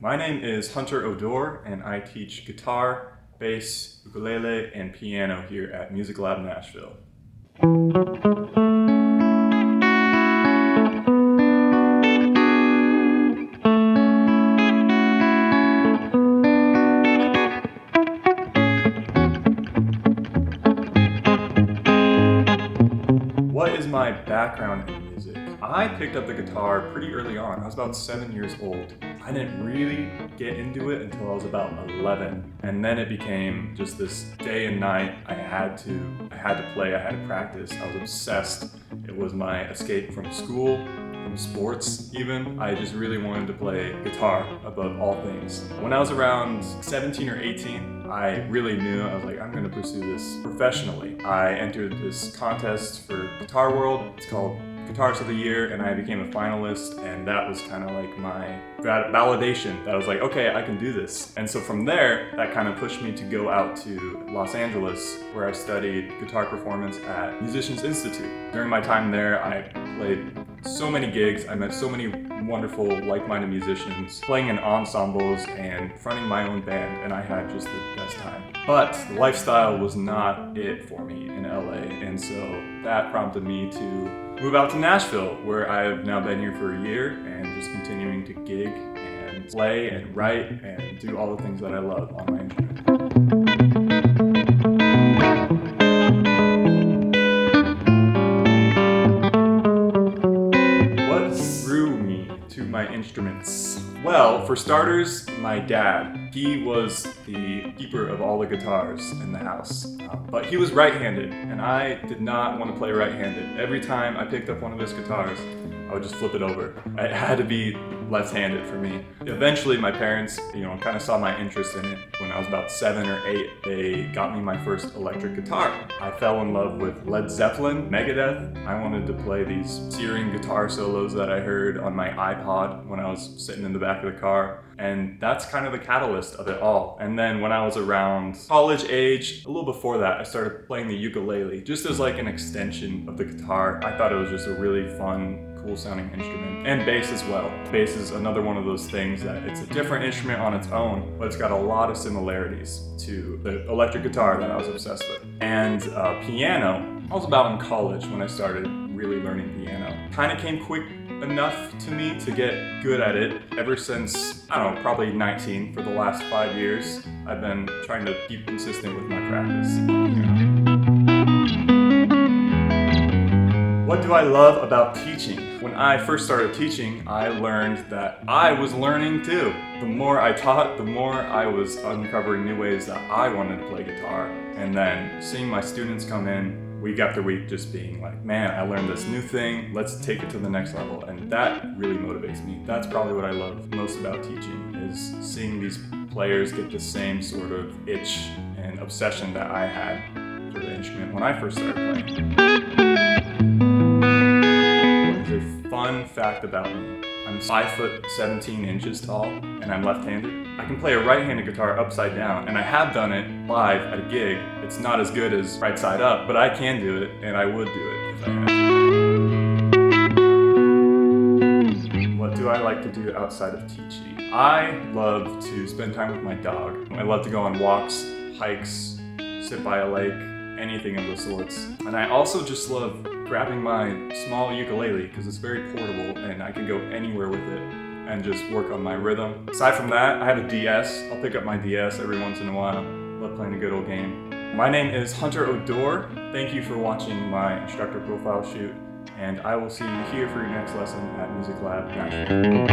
My name is Hunter Odore, and I teach guitar, bass, ukulele, and piano here at Music Lab Nashville. What is my background in music? I picked up the guitar pretty early on. I was about 7 years old. I didn't really get into it until I was about 11. And then it became just this day and night. I had to play, I had to practice. I was obsessed. It was my escape from school, from sports even. I just really wanted to play guitar above all things. When I was around 17 or 18, I really knew, I was like, I'm gonna pursue this professionally. I entered this contest for Guitar World. It's called Guitarist of the Year, and I became a finalist, and that was kind of like my validation that I was like, okay, I can do this. And so from there, that kind of pushed me to go out to Los Angeles, where I studied guitar performance at Musicians Institute. During my time there, I played so many gigs. I met so many wonderful, like-minded musicians, playing in ensembles and fronting my own band, and I had just the best time. But the lifestyle was not it for me in LA, and so that prompted me to move out to Nashville, where I've now been here for a year and just continuing to gig and play and write and do all the things that I love on my instrument. What drew me to my instruments? Well, for starters, my dad. He was the keeper of all the guitars in the house, but he was right-handed, and I did not want to play right-handed. Every time I picked up one of his guitars, I would just flip it over. It had to be left-handed for me. Eventually, my parents, kind of saw my interest in it. When I was about 7 or 8, they got me my first electric guitar. I fell in love with Led Zeppelin, Megadeth. I wanted to play these searing guitar solos that I heard on my iPod when I was sitting in the back of the car. And that's kind of the catalyst of it all. And then when I was around college age, a little before that, I started playing the ukulele, just as like an extension of the guitar. I thought it was just a really fun, cool sounding instrument. And bass as well. Bass is another one of those things that it's a different instrument on its own, but it's got a lot of similarities to the electric guitar that I was obsessed with. And piano, I was about in college when I started really learning piano. Kind of came quick enough to me to get good at it. Ever since, probably 19, for the last 5 years, I've been trying to keep consistent with my practice. What do I love about teaching? When I first started teaching, I learned that I was learning too. The more I taught, the more I was uncovering new ways that I wanted to play guitar. And then seeing my students come in week after week just being like, man, I learned this new thing, let's take it to the next level. And that really motivates me. That's probably what I love most about teaching, is seeing these players get the same sort of itch and obsession that I had for the instrument when I first started playing. A fun fact about me. I'm 5'17" tall, and I'm left-handed. I can play a right-handed guitar upside down, and I have done it live at a gig. It's not as good as right side up, but I can do it, and I would do it if I had to. What do I like to do outside of teaching? I love to spend time with my dog. I love to go on walks, hikes, sit by a lake, anything of the sorts. And I also just love grabbing my small ukulele because it's very portable and I can go anywhere with it and just work on my rhythm. Aside from that, I have a DS. I'll pick up my DS every once in a while. Love playing a good old game. My name is Hunter Odore. Thank you for watching my instructor profile shoot, and I will see you here for your next lesson at Music Lab Nashville.